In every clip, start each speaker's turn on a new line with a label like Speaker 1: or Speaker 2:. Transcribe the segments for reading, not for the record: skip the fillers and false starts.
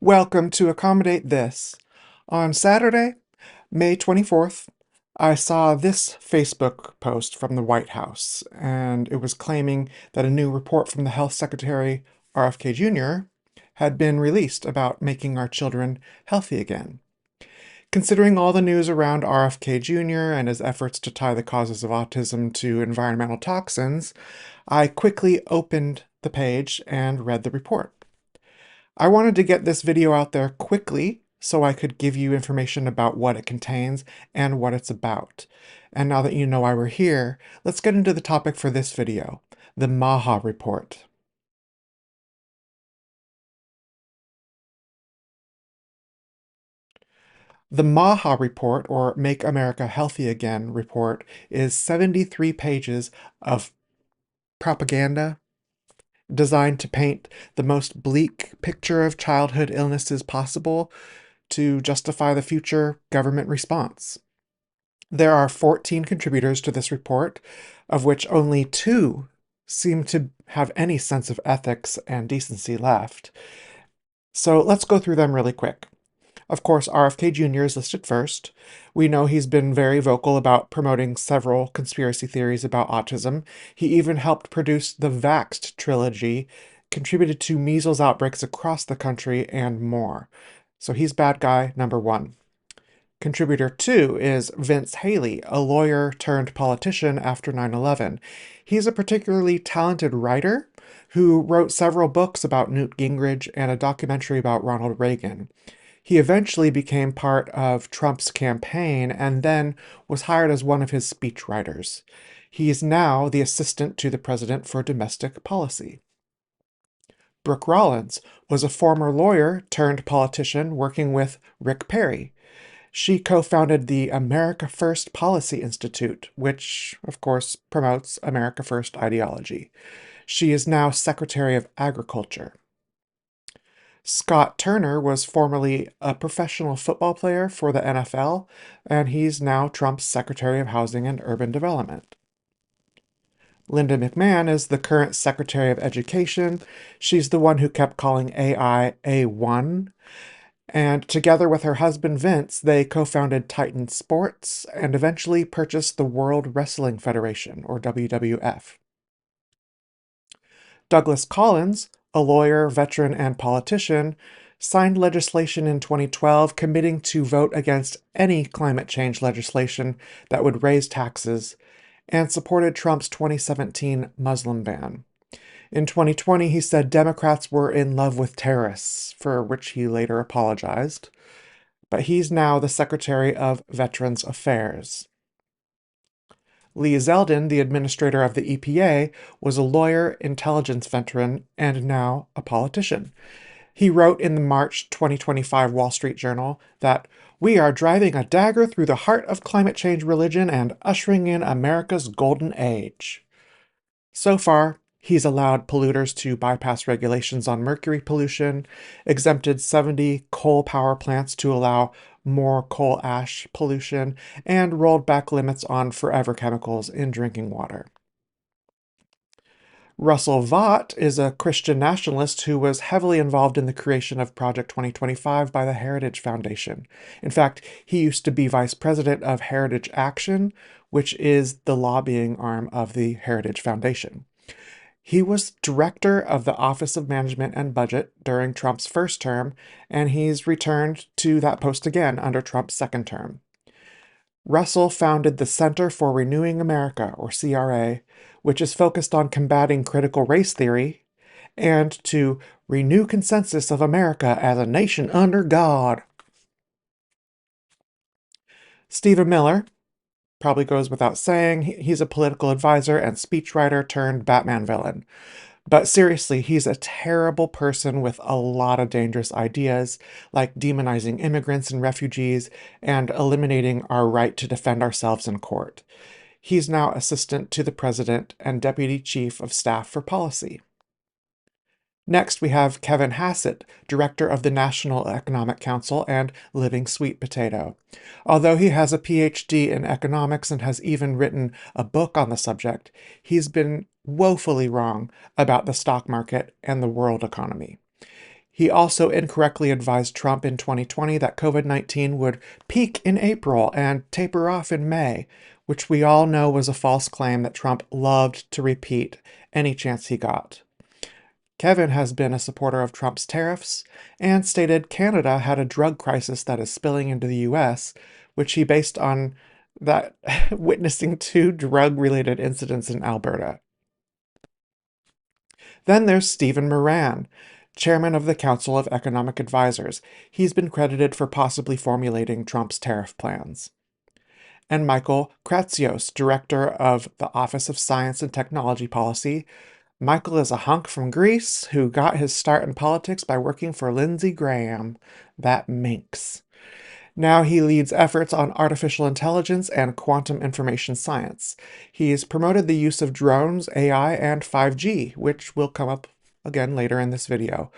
Speaker 1: Welcome to accommodate this. On Saturday, May 24th, I saw this Facebook post from the White House, and it was claiming that a new report from the Health Secretary, RFK Jr., had been released about making our children healthy again. Considering all the news around RFK Jr. and his efforts to tie the causes of autism to environmental toxins, I quickly opened the page and read the report. I wanted to get this video out there quickly so I could give you information about what it contains and what it's about. And now that you know why we're here, let's get into the topic for this video, the MAHA Report. The MAHA Report, or Make America Healthy Again report, is 73 pages of propaganda designed to paint the most bleak picture of childhood illnesses possible to justify the future government response. There are 14 contributors to this report, of which only 2 seem to have any sense of ethics and decency left. So let's go through them really quick. Of course, RFK Jr. is listed first. We know he's been very vocal about promoting several conspiracy theories about autism. He even helped produce the Vaxxed trilogy, contributed to measles outbreaks across the country, and more. So he's bad guy number 1. Contributor 2 is Vince Haley, a lawyer turned politician after 9/11. He's a particularly talented writer who wrote several books about Newt Gingrich and a documentary about Ronald Reagan. He eventually became part of Trump's campaign and then was hired as one of his speechwriters. He is now the assistant to the president for domestic policy. Brooke Rollins was a former lawyer turned politician working with Rick Perry. She co-founded the America First Policy Institute, which, of course, promotes America First ideology. She is now Secretary of Agriculture. Scott Turner was formerly a professional football player for the NFL, and he's now Trump's Secretary of Housing and Urban Development. Linda McMahon is the current Secretary of Education. She's the one who kept calling AI A1. And together with her husband Vince, they co-founded Titan Sports and eventually purchased the World Wrestling Federation, or WWF. Douglas Collins, a lawyer, veteran, and politician, signed legislation in 2012 committing to vote against any climate change legislation that would raise taxes, and supported Trump's 2017 Muslim ban. In 2020, he said Democrats were in love with terrorists, for which he later apologized. But he's now the Secretary of Veterans Affairs. Lee Zeldin, the administrator of the EPA, was a lawyer, intelligence veteran, and now a politician. He wrote in the March 2025 Wall Street Journal that we are driving a dagger through the heart of climate change religion and ushering in America's golden age. So far, he's allowed polluters to bypass regulations on mercury pollution, exempted 70 coal power plants to allow more coal ash pollution, and rolled back limits on forever chemicals in drinking water. Russell Vought is a Christian nationalist who was heavily involved in the creation of Project 2025 by the Heritage Foundation. In fact, he used to be vice president of Heritage Action, which is the lobbying arm of the Heritage Foundation. He was director of the Office of Management and Budget during Trump's first term, and he's returned to that post again under Trump's second term. Russell founded the Center for Renewing America, or CRA, which is focused on combating critical race theory and to renew consensus of America as a nation under God. Stephen Miller, probably goes without saying, he's a political advisor and speechwriter turned Batman villain. But seriously, he's a terrible person with a lot of dangerous ideas, like demonizing immigrants and refugees and eliminating our right to defend ourselves in court. He's now assistant to the president and deputy chief of staff for policy. Next, we have Kevin Hassett, director of the National Economic Council and Living Sweet Potato. Although he has a PhD in economics and has even written a book on the subject, he's been woefully wrong about the stock market and the world economy. He also incorrectly advised Trump in 2020 that COVID-19 would peak in April and taper off in May, which we all know was a false claim that Trump loved to repeat any chance he got. Kevin has been a supporter of Trump's tariffs and stated Canada had a drug crisis that is spilling into the US, which he based on that witnessing two drug-related incidents in Alberta. Then there's Stephen Moran, chairman of the Council of Economic Advisors. He's been credited for possibly formulating Trump's tariff plans. And Michael Kratsios, director of the Office of Science and Technology Policy. Michael is a hunk from Greece who got his start in politics by working for Lindsey Graham, that minx. Now he leads efforts on artificial intelligence and quantum information science. He's promoted the use of drones, AI, and 5G, which will come up again later in this video.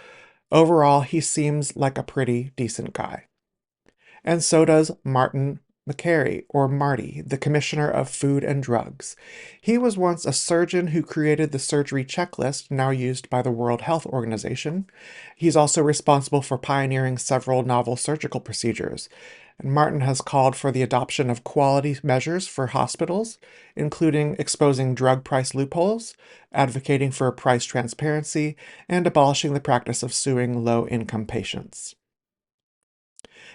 Speaker 1: Overall, he seems like a pretty decent guy. And so does Martin McCary, or Marty, the Commissioner of Food and Drugs. He was once a surgeon who created the surgery checklist now used by the World Health Organization. He's also responsible for pioneering several novel surgical procedures. And Martin has called for the adoption of quality measures for hospitals, including exposing drug price loopholes, advocating for price transparency, and abolishing the practice of suing low-income patients.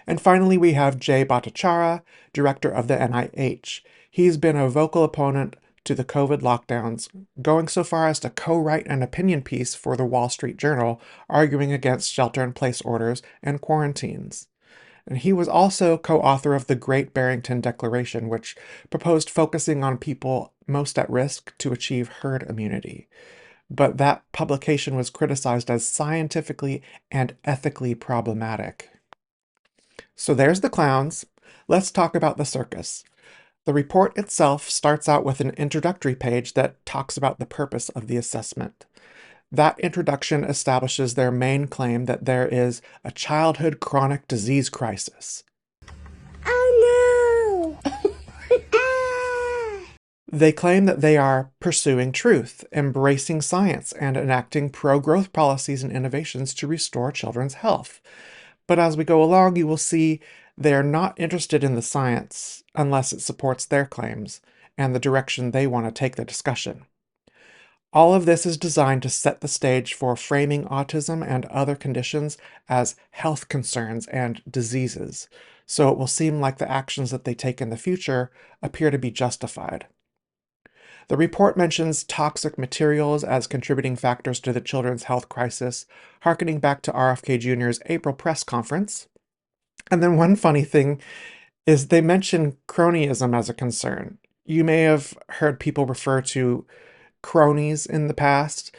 Speaker 1: And finally, we have Jay Bhattacharya, director of the NIH. He's been a vocal opponent to the COVID lockdowns, going so far as to co-write an opinion piece for the Wall Street Journal, arguing against shelter-in-place orders and quarantines. And he was also co-author of the Great Barrington Declaration, which proposed focusing on people most at risk to achieve herd immunity. But that publication was criticized as scientifically and ethically problematic. So there's the clowns. Let's talk about the circus. The report itself starts out with an introductory page that talks about the purpose of the assessment. That introduction establishes their main claim that there is a childhood chronic disease crisis.
Speaker 2: Oh no!
Speaker 1: They claim that they are pursuing truth, embracing science, and enacting pro-growth policies and innovations to restore children's health. But as we go along, you will see they are not interested in the science unless it supports their claims and the direction they want to take the discussion. All of this is designed to set the stage for framing autism and other conditions as health concerns and diseases, so it will seem like the actions that they take in the future appear to be justified. The report mentions toxic materials as contributing factors to the children's health crisis, harkening back to RFK Jr.'s April press conference. And then one funny thing is they mention cronyism as a concern. You may have heard people refer to cronies in the past.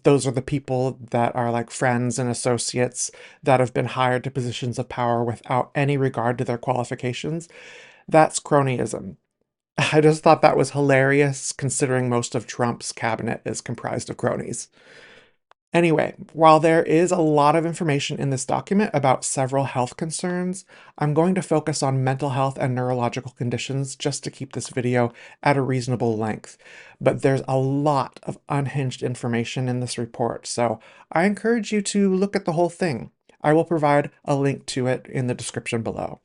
Speaker 1: Those are the people that are like friends and associates that have been hired to positions of power without any regard to their qualifications. That's cronyism. I just thought that was hilarious, considering most of Trump's cabinet is comprised of cronies. Anyway, while there is a lot of information in this document about several health concerns, I'm going to focus on mental health and neurological conditions just to keep this video at a reasonable length. But there's a lot of unhinged information in this report, so I encourage you to look at the whole thing. I will provide a link to it in the description below.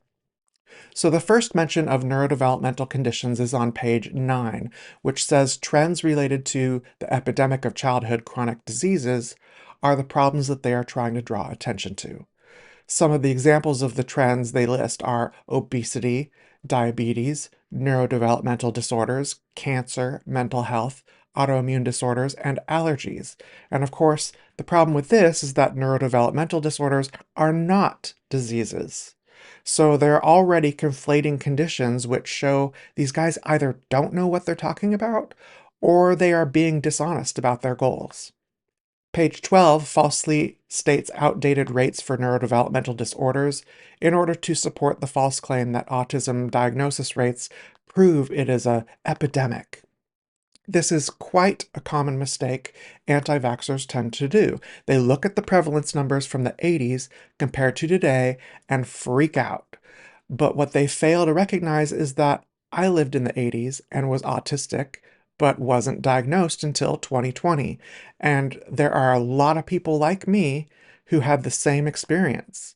Speaker 1: So the first mention of neurodevelopmental conditions is on page 9, which says trends related to the epidemic of childhood chronic diseases are the problems that they are trying to draw attention to. Some of the examples of the trends they list are obesity, diabetes, neurodevelopmental disorders, cancer, mental health, autoimmune disorders, and allergies. And of course, the problem with this is that neurodevelopmental disorders are not diseases. So they're already conflating conditions which show these guys either don't know what they're talking about or they are being dishonest about their goals. Page 12 falsely states outdated rates for neurodevelopmental disorders in order to support the false claim that autism diagnosis rates prove it is an epidemic. This is quite a common mistake anti-vaxxers tend to do. They look at the prevalence numbers from the 80s compared to today and freak out. But what they fail to recognize is that I lived in the 80s and was autistic, but wasn't diagnosed until 2020. And there are a lot of people like me who had the same experience.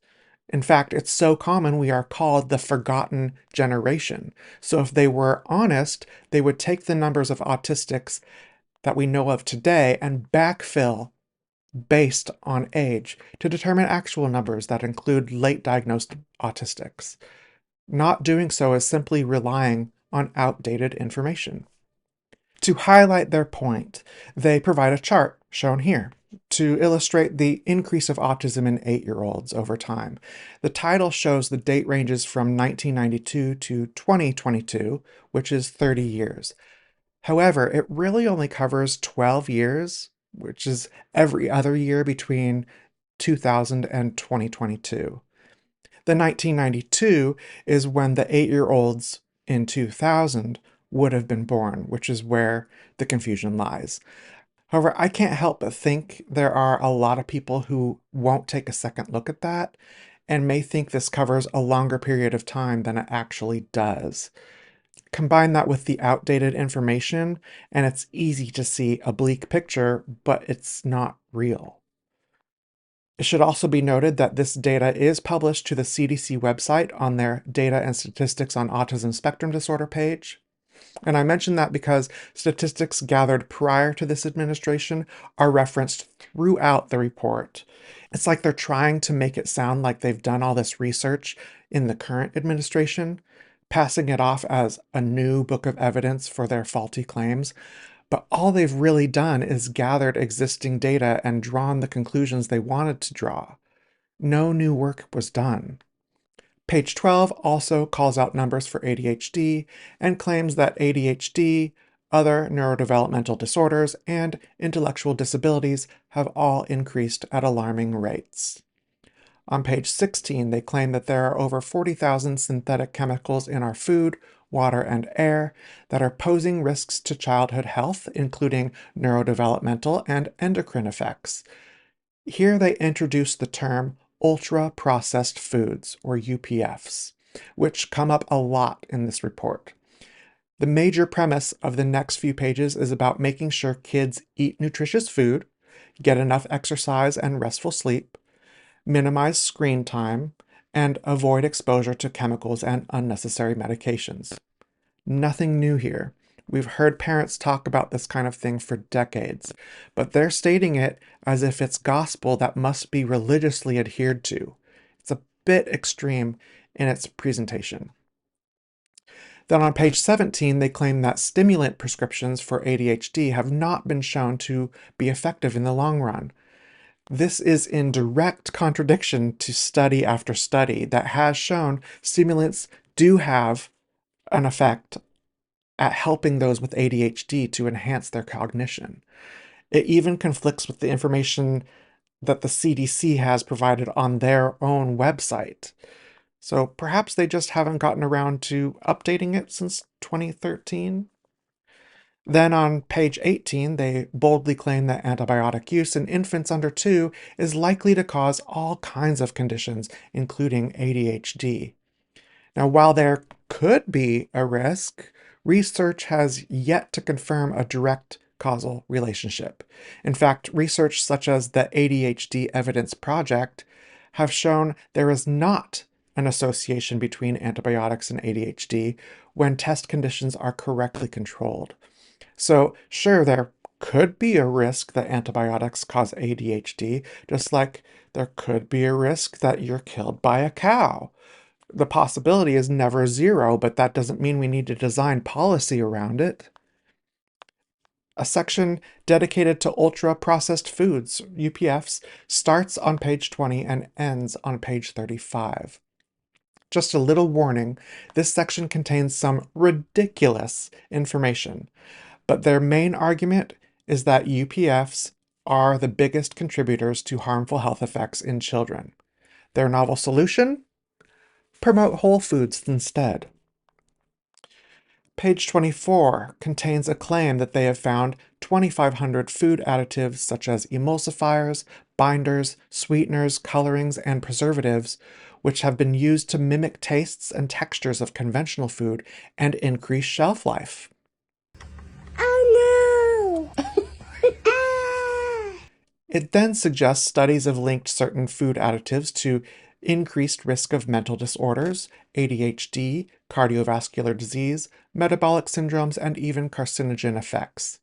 Speaker 1: In fact, it's so common we are called the forgotten generation. So if they were honest, they would take the numbers of autistics that we know of today and backfill based on age to determine actual numbers that include late diagnosed autistics. Not doing so is simply relying on outdated information. To highlight their point, they provide a chart shown here to illustrate the increase of autism in 8-year-olds over time. The title shows the date ranges from 1992 to 2022, which is 30 years. However, it really only covers 12 years, which is every other year between 2000 and 2022. The 1992 is when the 8-year-olds in 2000 would have been born, which is where the confusion lies. However, I can't help but think there are a lot of people who won't take a second look at that and may think this covers a longer period of time than it actually does. Combine that with the outdated information, and it's easy to see a bleak picture, but it's not real. It should also be noted that this data is published to the CDC website on their Data and Statistics on Autism Spectrum Disorder page. And I mention that because statistics gathered prior to this administration are referenced throughout the report. It's like they're trying to make it sound like they've done all this research in the current administration, passing it off as a new book of evidence for their faulty claims. But all they've really done is gathered existing data and drawn the conclusions they wanted to draw. No new work was done. Page 12 also calls out numbers for ADHD and claims that ADHD, other neurodevelopmental disorders, and intellectual disabilities have all increased at alarming rates. On page 16, they claim that there are over 40,000 synthetic chemicals in our food, water, and air that are posing risks to childhood health, including neurodevelopmental and endocrine effects. Here they introduce the term ultra-processed foods, or UPFs, which come up a lot in this report. The major premise of the next few pages is about making sure kids eat nutritious food, get enough exercise and restful sleep, minimize screen time, and avoid exposure to chemicals and unnecessary medications. Nothing new here. We've heard parents talk about this kind of thing for decades, but they're stating it as if it's gospel that must be religiously adhered to. It's a bit extreme in its presentation. Then on page 17, they claim that stimulant prescriptions for ADHD have not been shown to be effective in the long run. This is in direct contradiction to study after study that has shown stimulants do have an effect at helping those with ADHD to enhance their cognition. It even conflicts with the information that the CDC has provided on their own website. So perhaps they just haven't gotten around to updating it since 2013. Then on page 18, they boldly claim that antibiotic use in infants under 2 is likely to cause all kinds of conditions, including ADHD. Now, while there could be a risk, research has yet to confirm a direct causal relationship. In fact, research such as the ADHD Evidence Project have shown there is not an association between antibiotics and ADHD when test conditions are correctly controlled. So, sure, there could be a risk that antibiotics cause ADHD, just like there could be a risk that you're killed by a cow. The possibility is never zero, but that doesn't mean we need to design policy around it. A section dedicated to ultra-processed foods, UPFs, starts on page 20 and ends on page 35. Just a little warning, this section contains some ridiculous information, but their main argument is that UPFs are the biggest contributors to harmful health effects in children. Their novel solution? Promote whole foods instead. Page 24 contains a claim that they have found 2,500 food additives such as emulsifiers, binders, sweeteners, colorings, and preservatives, which have been used to mimic tastes and textures of conventional food and increase shelf life. Oh no! It then suggests studies have linked certain food additives to increased risk of mental disorders, ADHD, cardiovascular disease, metabolic syndromes, and even carcinogen effects.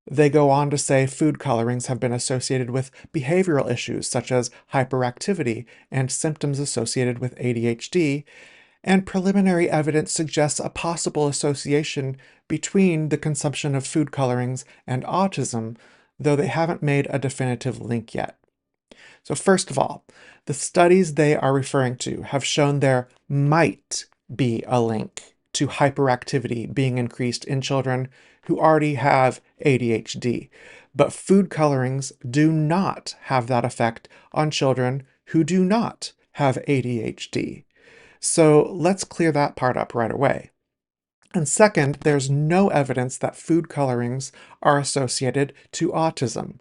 Speaker 1: They go on to say food colorings have been associated with behavioral issues such as hyperactivity and symptoms associated with ADHD, and preliminary evidence suggests a possible association between the consumption of food colorings and autism, though they haven't made a definitive link yet. So first of all, the studies they are referring to have shown there might be a link to hyperactivity being increased in children who already have ADHD, but food colorings do not have that effect on children who do not have ADHD. So let's clear that part up right away. And second, there's no evidence that food colorings are associated to autism.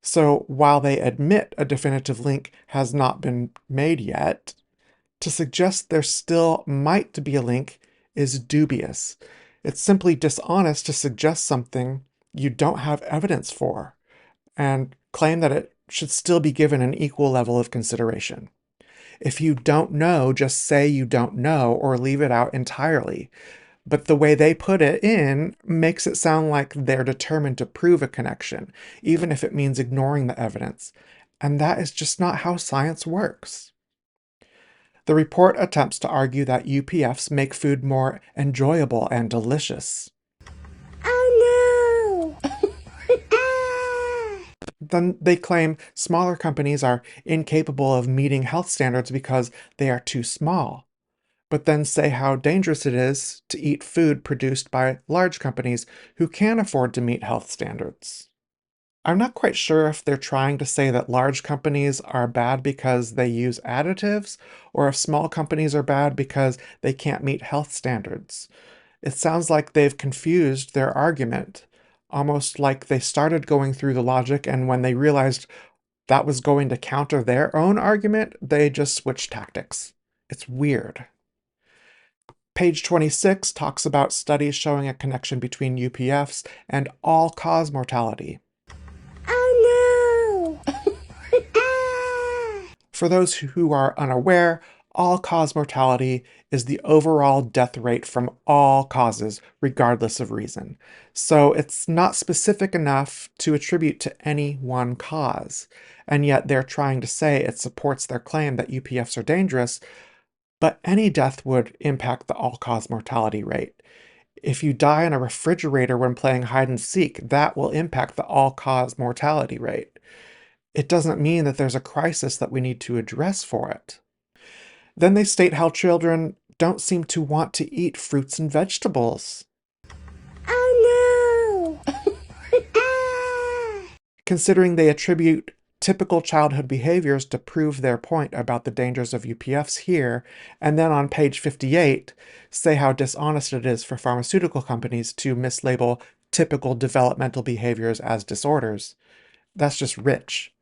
Speaker 1: So while they admit a definitive link has not been made yet, to suggest there still might be a link is dubious. It's simply dishonest to suggest something you don't have evidence for and claim that it should still be given an equal level of consideration. If you don't know, just say you don't know or leave it out entirely. But the way they put it in makes it sound like they're determined to prove a connection, even if it means ignoring the evidence. And that is just not how science works. The report attempts to argue that UPFs make food more enjoyable and delicious.
Speaker 2: Oh no!
Speaker 1: Then they claim smaller companies are incapable of meeting health standards because they are too small, but then say how dangerous it is to eat food produced by large companies who can afford to meet health standards. I'm not quite sure if they're trying to say that large companies are bad because they use additives, or if small companies are bad because they can't meet health standards. It sounds like they've confused their argument, almost like they started going through the logic, and when they realized that was going to counter their own argument, they just switched tactics. It's weird. Page 26 talks about studies showing a connection between UPFs and all-cause mortality.
Speaker 2: Oh no!
Speaker 1: For those who are unaware, all-cause mortality is the overall death rate from all causes, regardless of reason. So it's not specific enough to attribute to any one cause. And yet they're trying to say it supports their claim that UPFs are dangerous, but any death would impact the all-cause mortality rate. If you die in a refrigerator when playing hide and seek, that will impact the all-cause mortality rate. It doesn't mean that there's a crisis that we need to address for it. Then they state how children don't seem to want to eat fruits and vegetables.
Speaker 2: Oh no!
Speaker 1: Considering they attribute typical childhood behaviors to prove their point about the dangers of UPFs here, and then on page 58, say how dishonest it is for pharmaceutical companies to mislabel typical developmental behaviors as disorders. That's just rich.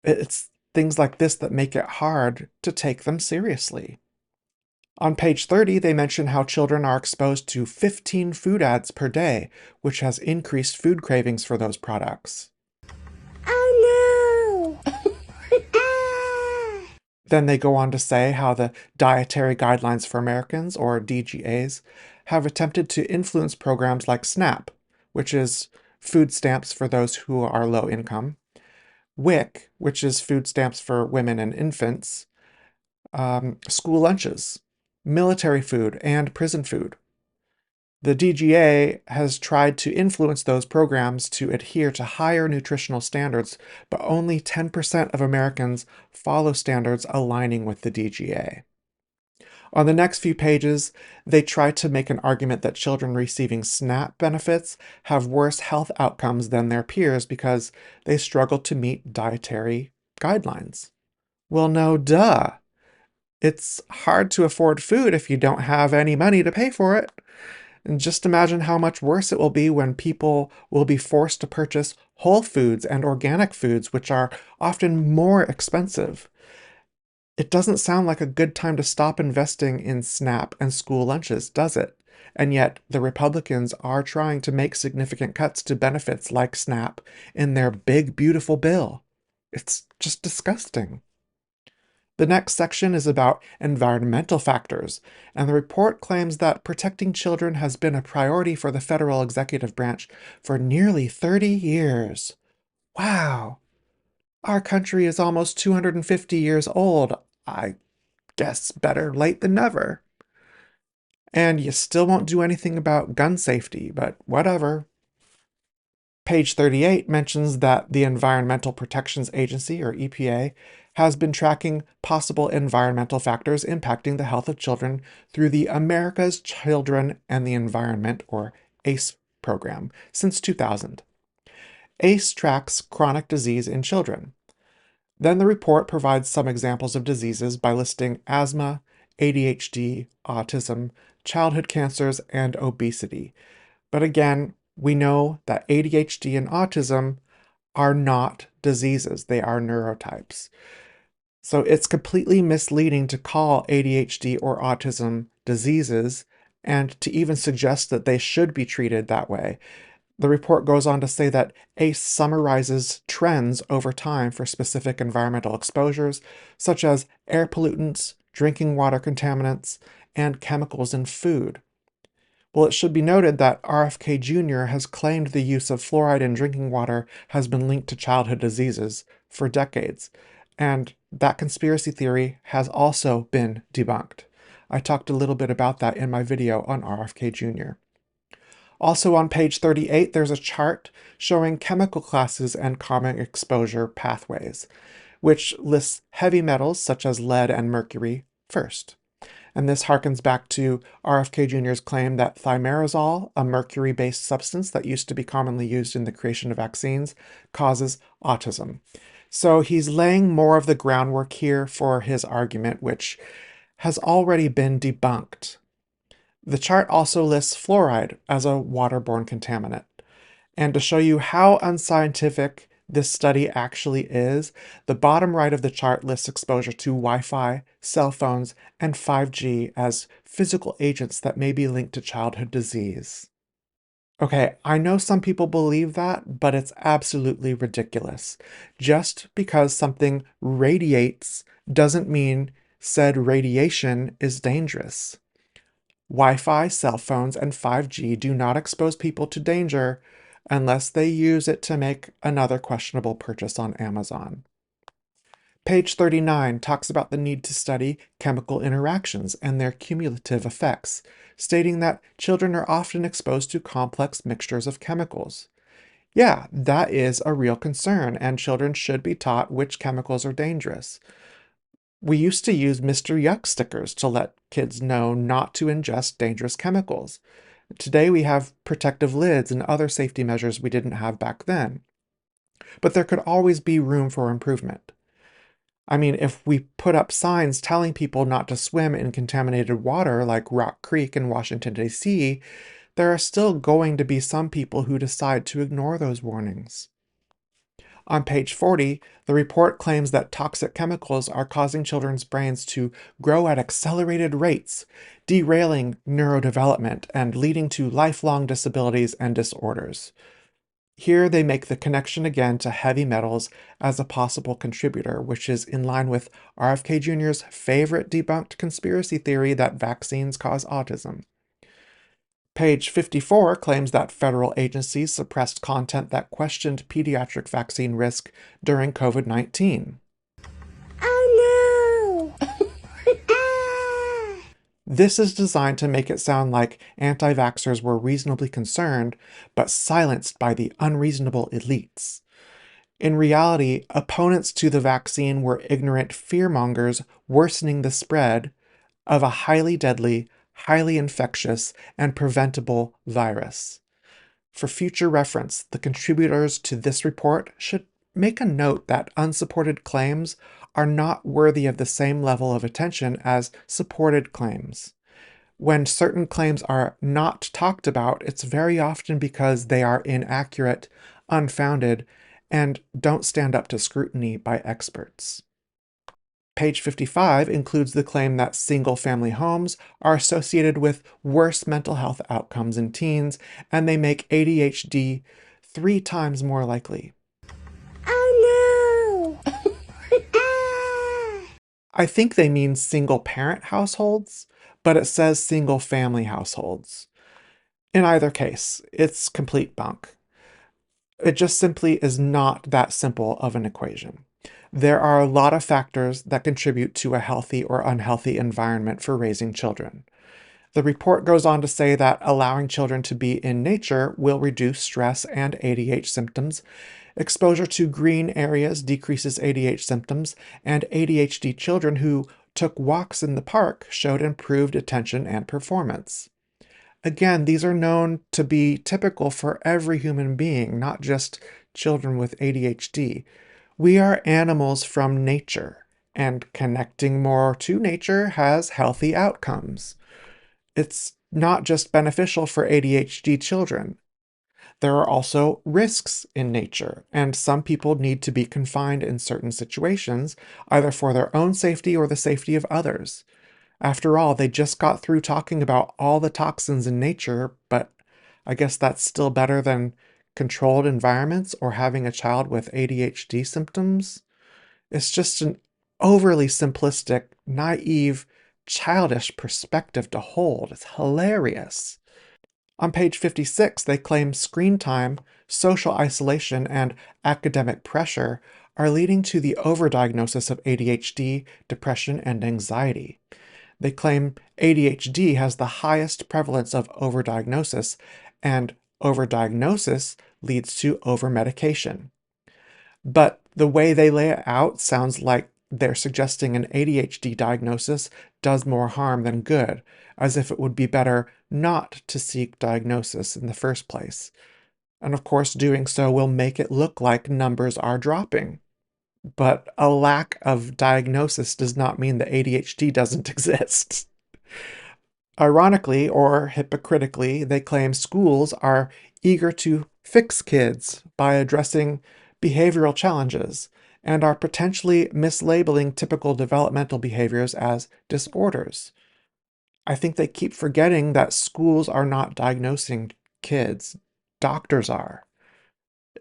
Speaker 1: It's things like this that make it hard to take them seriously. On page 30, they mention how children are exposed to 15 food ads per day, which has increased food cravings for those products.
Speaker 2: Oh no!
Speaker 1: Then they go on to say how the Dietary Guidelines for Americans, or DGAs, have attempted to influence programs like SNAP, which is food stamps for those who are low income, WIC, which is food stamps for women and infants, school lunches, military food, and prison food. The DGA has tried to influence those programs to adhere to higher nutritional standards, but only 10% of Americans follow standards aligning with the DGA. On the next few pages, they try to make an argument that children receiving SNAP benefits have worse health outcomes than their peers because they struggle to meet dietary guidelines. Well, no, duh. It's hard to afford food if you don't have any money to pay for it. And just imagine how much worse it will be when people will be forced to purchase whole foods and organic foods, which are often more expensive. It doesn't sound like a good time to stop investing in SNAP and school lunches, does it? And yet, the Republicans are trying to make significant cuts to benefits like SNAP in their big, beautiful bill. It's just disgusting. The next section is about environmental factors, and the report claims that protecting children has been a priority for the federal executive branch for nearly 30 years. Wow! Our country is almost 250 years old. I guess better late than never. And you still won't do anything about gun safety, but whatever. Page 38 mentions that the Environmental Protections Agency, or EPA, has been tracking possible environmental factors impacting the health of children through the America's Children and the Environment, or ACE program, since 2000. ACE tracks chronic disease in children. Then the report provides some examples of diseases by listing asthma, ADHD, autism, childhood cancers, and obesity. But again, we know that ADHD and autism are not diseases, they are neurotypes. So it's completely misleading to call ADHD or autism diseases and to even suggest that they should be treated that way. The report goes on to say that ACE summarizes trends over time for specific environmental exposures, such as air pollutants, drinking water contaminants, and chemicals in food. Well, it should be noted that RFK Jr. has claimed the use of fluoride in drinking water has been linked to childhood diseases for decades, and that conspiracy theory has also been debunked. I talked a little bit about that in my video on RFK Jr. Also on page 38, there's a chart showing chemical classes and common exposure pathways, which lists heavy metals such as lead and mercury first. And this harkens back to RFK Jr.'s claim that thimerosal, a mercury-based substance that used to be commonly used in the creation of vaccines, causes autism. So he's laying more of the groundwork here for his argument, which has already been debunked. The chart also lists fluoride as a waterborne contaminant. And to show you how unscientific this study actually is, the bottom right of the chart lists exposure to Wi-Fi, cell phones, and 5G as physical agents that may be linked to childhood disease. Okay, I know some people believe that, but it's absolutely ridiculous. Just because something radiates doesn't mean said radiation is dangerous. Wi-Fi, cell phones, and 5G do not expose people to danger unless they use it to make another questionable purchase on Amazon. Page 39 talks about the need to study chemical interactions and their cumulative effects, stating that children are often exposed to complex mixtures of chemicals. Yeah, that is a real concern, and children should be taught which chemicals are dangerous. We used to use Mr. Yuck stickers to let kids know not to ingest dangerous chemicals. Today we have protective lids and other safety measures we didn't have back then. But there could always be room for improvement. I mean, if we put up signs telling people not to swim in contaminated water like Rock Creek in Washington, D.C., there are still going to be some people who decide to ignore those warnings. On page 40, the report claims that toxic chemicals are causing children's brains to grow at accelerated rates, derailing neurodevelopment and leading to lifelong disabilities and disorders. Here they make the connection again to heavy metals as a possible contributor, which is in line with RFK Jr.'s favorite debunked conspiracy theory that vaccines cause autism. Page 54 claims that federal agencies suppressed content that questioned pediatric vaccine risk during COVID-19.
Speaker 2: Oh no!
Speaker 1: This is designed to make it sound like anti-vaxxers were reasonably concerned, but silenced by the unreasonable elites. In reality, opponents to the vaccine were ignorant fearmongers worsening the spread of a highly deadly, highly infectious, and preventable virus. For future reference, the contributors to this report should make a note that unsupported claims are not worthy of the same level of attention as supported claims. When certain claims are not talked about, it's very often because they are inaccurate, unfounded, and don't stand up to scrutiny by experts. Page 55 includes the claim that single-family homes are associated with worse mental health outcomes in teens, and they make ADHD 3 times more likely.
Speaker 2: Oh
Speaker 1: I think they mean single-parent households, but it says single-family households. In either case, it's complete bunk. It just simply is not that simple of an equation. There are a lot of factors that contribute to a healthy or unhealthy environment for raising children. The report goes on to say that allowing children to be in nature will reduce stress and ADH symptoms. Exposure to green areas decreases ADH symptoms, and ADHD children who took walks in the park showed improved attention and performance. Again, these are known to be typical for every human being, not just children with ADHD. We are animals from nature, and connecting more to nature has healthy outcomes. It's not just beneficial for ADHD children. There are also risks in nature, and some people need to be confined in certain situations, either for their own safety or the safety of others. After all, they just got through talking about all the toxins in nature, but I guess that's still better than controlled environments or having a child with ADHD symptoms. It's just an overly simplistic, naive, childish perspective to hold. It's hilarious. On page 56, they claim screen time, social isolation, and academic pressure are leading to the overdiagnosis of ADHD, depression, and anxiety. They claim ADHD has the highest prevalence of overdiagnosis, and overdiagnosis leads to overmedication. But the way they lay it out sounds like they're suggesting an ADHD diagnosis does more harm than good, as if it would be better not to seek diagnosis in the first place. And of course, doing so will make it look like numbers are dropping. But a lack of diagnosis does not mean that ADHD doesn't exist. Ironically, or hypocritically, they claim schools are eager to fix kids by addressing behavioral challenges and are potentially mislabeling typical developmental behaviors as disorders. I think they keep forgetting that schools are not diagnosing kids, doctors are.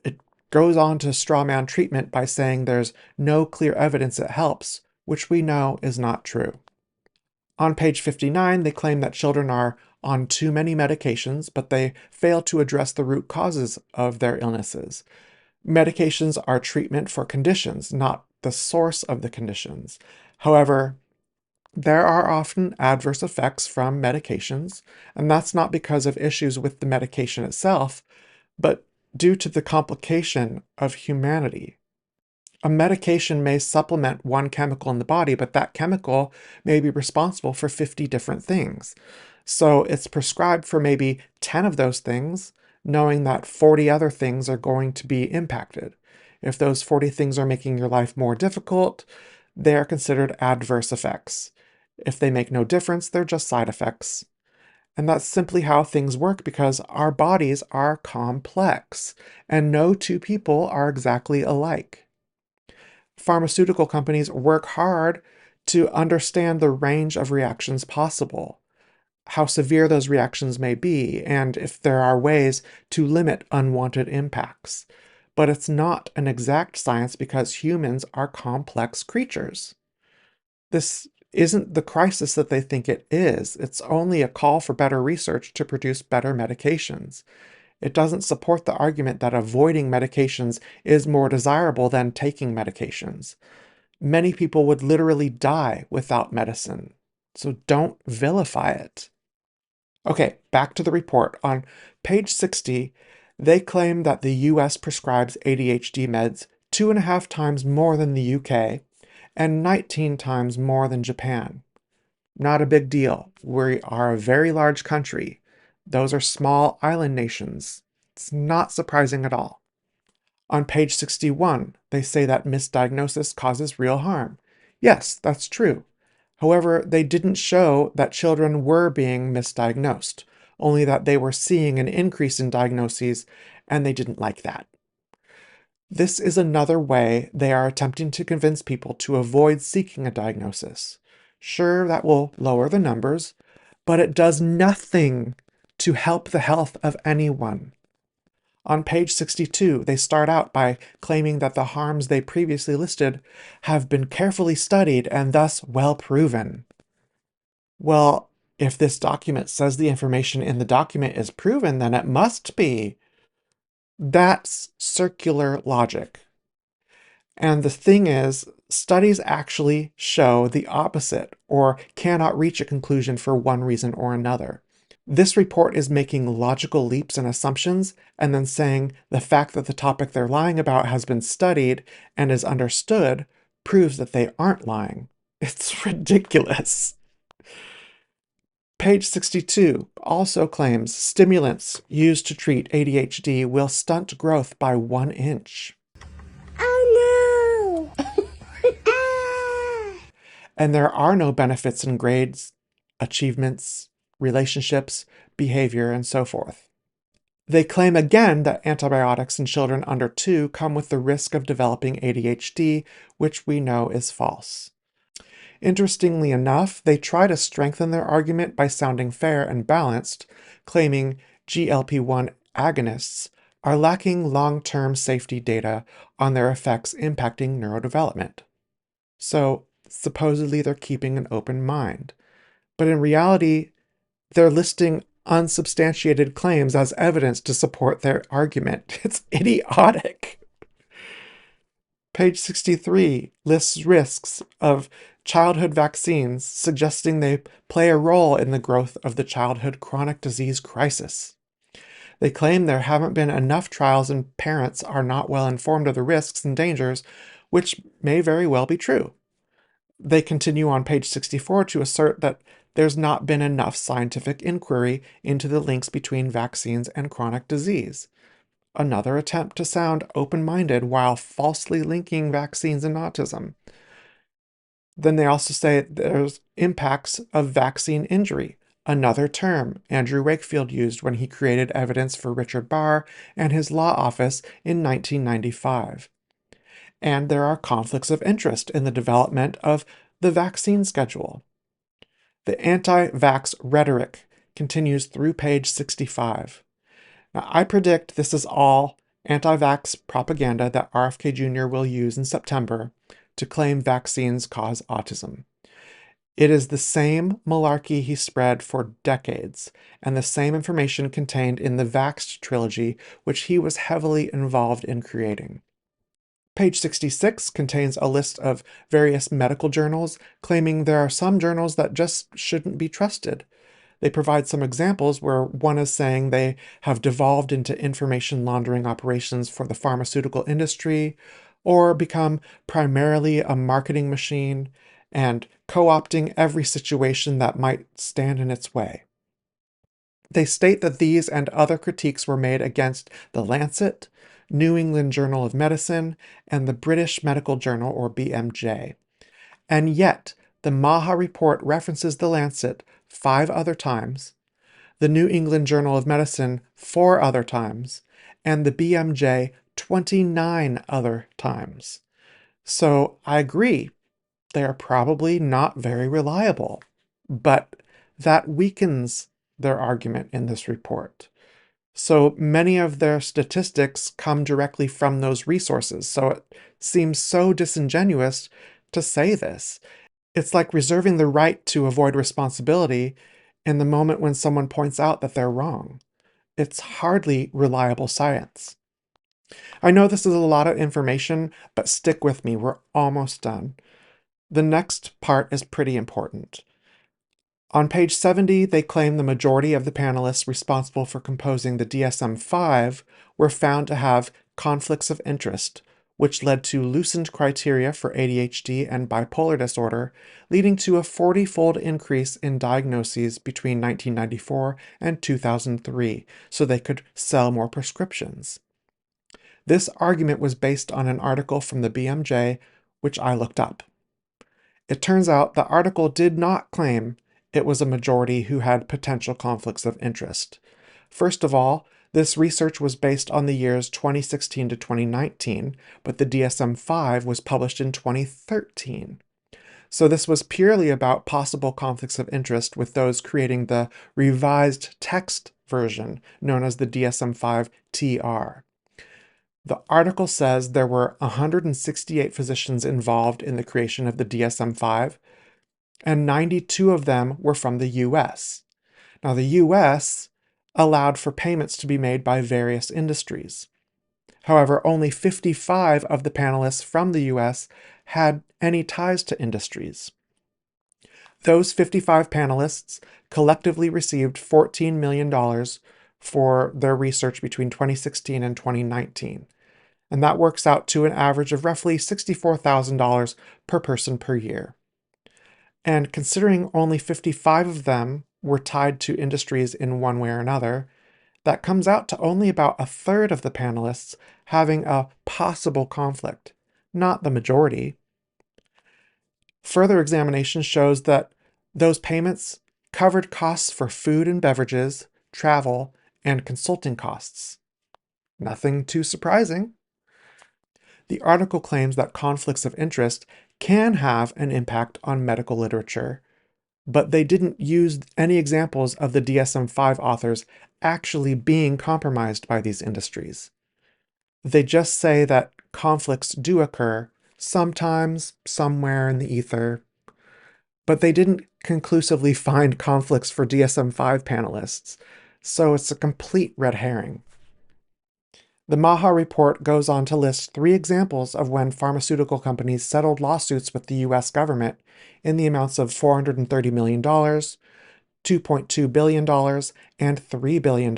Speaker 1: It goes on to strawman treatment by saying there's no clear evidence it helps, which we know is not true. On page 59, they claim that children are on too many medications, but they fail to address the root causes of their illnesses. Medications are treatment for conditions, not the source of the conditions. However, there are often adverse effects from medications, and that's not because of issues with the medication itself, but due to the complication of humanity. A medication may supplement one chemical in the body, but that chemical may be responsible for 50 different things. So it's prescribed for maybe 10 of those things, knowing that 40 other things are going to be impacted. If those 40 things are making your life more difficult, they are considered adverse effects. If they make no difference, they're just side effects. And that's simply how things work because our bodies are complex, and no two people are exactly alike. Pharmaceutical companies work hard to understand the range of reactions possible, how severe those reactions may be, and if there are ways to limit unwanted impacts. But it's not an exact science because humans are complex creatures. This isn't the crisis that they think it is. It's only a call for better research to produce better medications. It doesn't support the argument that avoiding medications is more desirable than taking medications. Many people would literally die without medicine. So don't vilify it. Okay, back to the report. On page 60, they claim that the US prescribes ADHD meds 2.5 times more than the UK and 19 times more than Japan. Not a big deal. We are a very large country. Those are small island nations. It's not surprising at all. On page 61, they say that misdiagnosis causes real harm. Yes, that's true. However, they didn't show that children were being misdiagnosed, only that they were seeing an increase in diagnoses, and they didn't like that. This is another way they are attempting to convince people to avoid seeking a diagnosis. Sure, that will lower the numbers, but it does nothing to help the health of anyone. On page 62, they start out by claiming that the harms they previously listed have been carefully studied and thus well proven. Well, if this document says the information in the document is proven, then it must be. That's circular logic. And the thing is, studies actually show the opposite, or cannot reach a conclusion for one reason or another. This report is making logical leaps and assumptions, and then saying the fact that the topic they're lying about has been studied and is understood proves that they aren't lying. It's ridiculous. Page 62 also claims stimulants used to treat ADHD will stunt growth by 1 inch.
Speaker 2: Oh no!
Speaker 1: And there are no benefits in grades, achievements, relationships, behavior, and so forth. They claim again that antibiotics in children under 2 come with the risk of developing ADHD, which we know is false. Interestingly enough, they try to strengthen their argument by sounding fair and balanced, claiming GLP-1 agonists are lacking long-term safety data on their effects impacting neurodevelopment. So, supposedly they're keeping an open mind. But in reality, they're listing unsubstantiated claims as evidence to support their argument. It's idiotic. Page 63 lists risks of childhood vaccines, suggesting they play a role in the growth of the childhood chronic disease crisis. They claim there haven't been enough trials and parents are not well informed of the risks and dangers, which may very well be true. They continue on page 64 to assert that there's not been enough scientific inquiry into the links between vaccines and chronic disease. Another attempt to sound open-minded while falsely linking vaccines and autism. Then they also say there's impacts of vaccine injury, another term Andrew Wakefield used when he created evidence for Richard Barr and his law office in 1995. And there are conflicts of interest in the development of the vaccine schedule. The anti-vax rhetoric continues through page 65. Now, I predict this is all anti-vax propaganda that RFK Jr. will use in September to claim vaccines cause autism. It is the same malarkey he spread for decades, and the same information contained in the Vaxxed trilogy, which he was heavily involved in creating. Page 66 contains a list of various medical journals claiming there are some journals that just shouldn't be trusted. They provide some examples where one is saying they have devolved into information laundering operations for the pharmaceutical industry, or become primarily a marketing machine and co-opting every situation that might stand in its way. They state that these and other critiques were made against The Lancet, New England Journal of Medicine, and the British Medical Journal, or BMJ. And yet, the MAHA report references The Lancet 5 other times, the New England Journal of Medicine 4 other times, and the BMJ 29 other times. So I agree, they are probably not very reliable, but that weakens their argument in this report. So many of their statistics come directly from those resources, so it seems so disingenuous to say this. It's like reserving the right to avoid responsibility in the moment when someone points out that they're wrong. It's hardly reliable science. I know this is a lot of information, but stick with me, we're almost done. The next part is pretty important. On page 70, they claim the majority of the panelists responsible for composing the DSM-5 were found to have conflicts of interest, which led to loosened criteria for ADHD and bipolar disorder, leading to a 40-fold increase in diagnoses between 1994 and 2003, so they could sell more prescriptions. This argument was based on an article from the BMJ, which I looked up. It turns out the article did not claim it was a majority who had potential conflicts of interest. First of all, this research was based on the years 2016 to 2019, but the DSM-5 was published in 2013. So this was purely about possible conflicts of interest with those creating the revised text version known as the DSM-5-TR. The article says there were 168 physicians involved in the creation of the DSM-5, and 92 of them were from the US. Now, the US allowed for payments to be made by various industries. However, only 55 of the panelists from the US had any ties to industries. Those 55 panelists collectively received $14 million for their research between 2016 and 2019, and that works out to an average of roughly $64,000 per person per year. And considering only 55 of them were tied to industries in one way or another, that comes out to only about a third of the panelists having a possible conflict, not the majority. Further examination shows that those payments covered costs for food and beverages, travel, and consulting costs. Nothing too surprising. The article claims that conflicts of interest can have an impact on medical literature, but they didn't use any examples of the DSM-5 authors actually being compromised by these industries. They just say that conflicts do occur sometimes, somewhere in the ether, but they didn't conclusively find conflicts for DSM-5 panelists, so it's a complete red herring. The MAHA report goes on to list 3 examples of when pharmaceutical companies settled lawsuits with the US government in the amounts of $430 million, $2.2 billion, and $3 billion.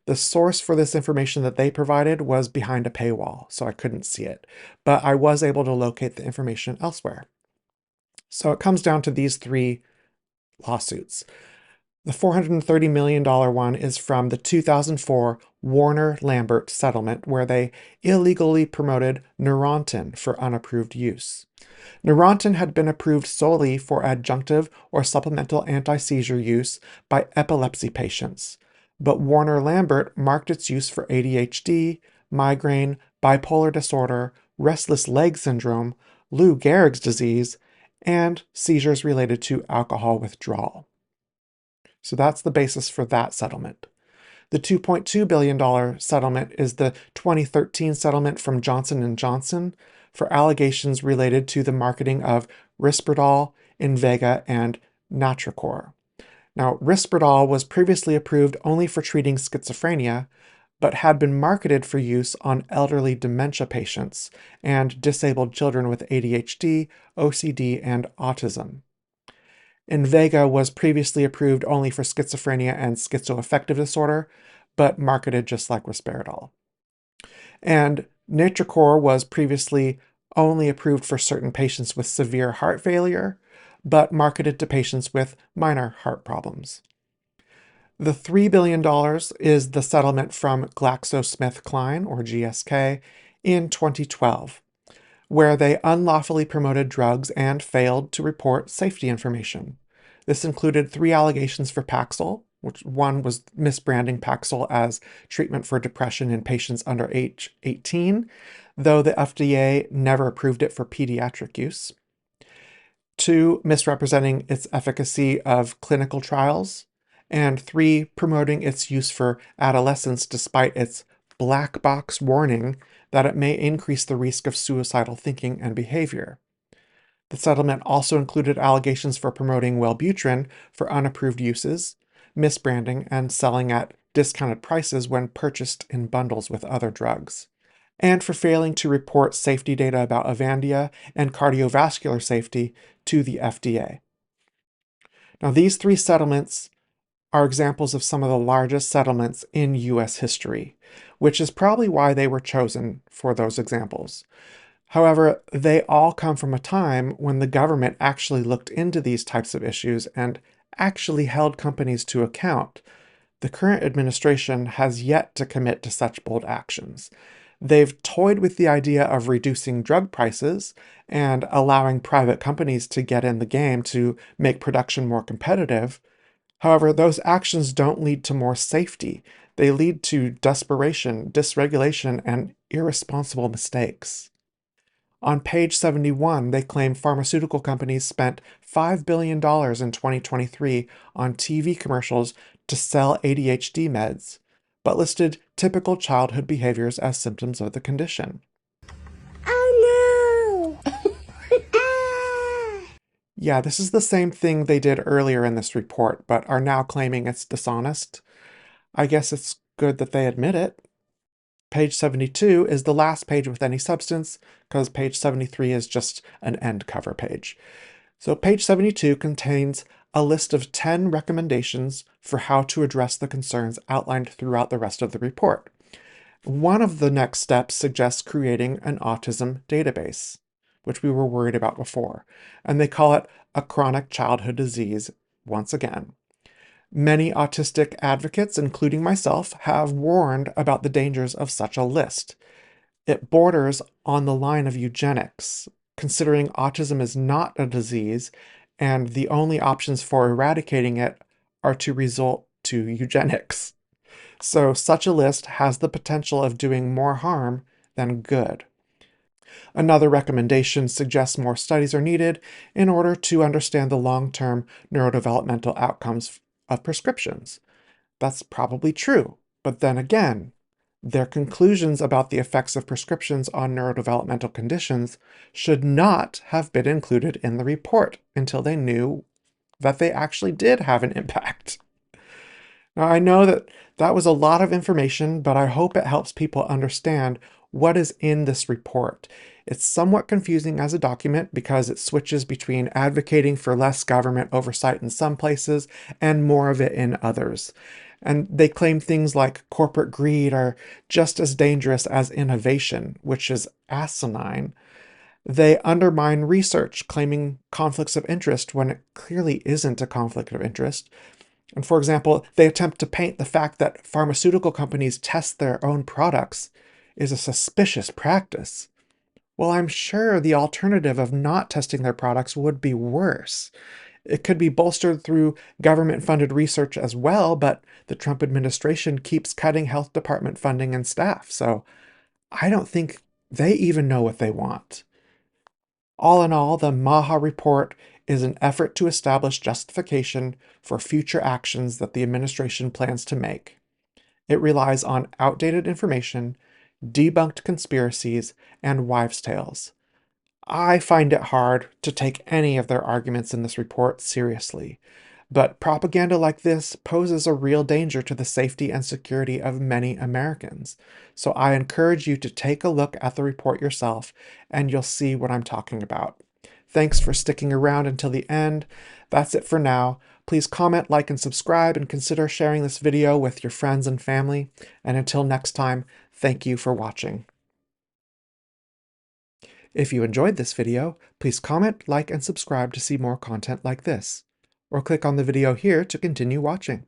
Speaker 1: The source for this information that they provided was behind a paywall, so I couldn't see it, but I was able to locate the information elsewhere. So it comes down to these 3 lawsuits. The $430 million one is from the 2004 Warner-Lambert settlement, where they illegally promoted Neurontin for unapproved use. Neurontin had been approved solely for adjunctive or supplemental anti-seizure use by epilepsy patients, but Warner-Lambert marked its use for ADHD, migraine, bipolar disorder, restless leg syndrome, Lou Gehrig's disease, and seizures related to alcohol withdrawal. So that's the basis for that settlement. The $2.2 billion settlement is the 2013 settlement from Johnson & Johnson for allegations related to the marketing of Risperdal, Invega, and Natracor. Now, Risperdal was previously approved only for treating schizophrenia, but had been marketed for use on elderly dementia patients and disabled children with ADHD, OCD, and autism. Invega was previously approved only for schizophrenia and schizoaffective disorder, but marketed just like Risperdal. And Natracor was previously only approved for certain patients with severe heart failure, but marketed to patients with minor heart problems. The $3 billion is the settlement from GlaxoSmithKline, or GSK, in 2012, where they unlawfully promoted drugs and failed to report safety information. This included 3 allegations for Paxil, which one was misbranding Paxil as treatment for depression in patients under age 18, though the FDA never approved it for pediatric use. 2, misrepresenting its efficacy of clinical trials. And 3, promoting its use for adolescents despite its black box warning that it may increase the risk of suicidal thinking and behavior. The settlement also included allegations for promoting Wellbutrin for unapproved uses, misbranding, and selling at discounted prices when purchased in bundles with other drugs, and for failing to report safety data about Avandia and cardiovascular safety to the FDA. Now, these 3 settlements are examples of some of the largest settlements in US history, which is probably why they were chosen for those examples. However, they all come from a time when the government actually looked into these types of issues and actually held companies to account. The current administration has yet to commit to such bold actions. They've toyed with the idea of reducing drug prices and allowing private companies to get in the game to make production more competitive. However, those actions don't lead to more safety. They lead to desperation, dysregulation, and irresponsible mistakes. On page 71, they claim pharmaceutical companies spent $5 billion in 2023 on TV commercials to sell ADHD meds, but listed typical childhood behaviors as symptoms of the condition.
Speaker 2: Oh no!
Speaker 1: Yeah, this is the same thing they did earlier in this report, but are now claiming it's dishonest. I guess it's good that they admit it. Page 72 is the last page with any substance, because page 73 is just an end cover page. So page 72 contains a list of 10 recommendations for how to address the concerns outlined throughout the rest of the report. One of the next steps suggests creating an autism database, which we were worried about before, and they call it a chronic childhood disease once again. Many autistic advocates, including myself, have warned about the dangers of such a list. It borders on the line of eugenics, considering autism is not a disease, and the only options for eradicating it are to resort to eugenics. So such a list has the potential of doing more harm than good. Another recommendation suggests more studies are needed in order to understand the long-term neurodevelopmental outcomes of prescriptions. That's probably true, but then again, their conclusions about the effects of prescriptions on neurodevelopmental conditions should not have been included in the report until they knew that they actually did have an impact. Now, I know that that was a lot of information, but I hope it helps people understand what is in this report. It's somewhat confusing as a document because it switches between advocating for less government oversight in some places and more of it in others. And they claim things like corporate greed are just as dangerous as innovation, which is asinine. They undermine research, claiming conflicts of interest when it clearly isn't a conflict of interest. And for example, they attempt to paint the fact that pharmaceutical companies test their own products is a suspicious practice. Well, I'm sure the alternative of not testing their products would be worse. It could be bolstered through government-funded research as well, but the Trump administration keeps cutting health department funding and staff, so I don't think they even know what they want. All in all, the MAHA report is an effort to establish justification for future actions that the administration plans to make. It relies on outdated information, debunked conspiracies, and wives' tales. I find it hard to take any of their arguments in this report seriously, but propaganda like this poses a real danger to the safety and security of many Americans. So I encourage you to take a look at the report yourself, and you'll see what I'm talking about. Thanks for sticking around until the end. That's it for now. Please comment, like, and subscribe, and consider sharing this video with your friends and family. And until next time, thank you for watching. If you enjoyed this video, please comment, like, and subscribe to see more content like this, or click on the video here to continue watching.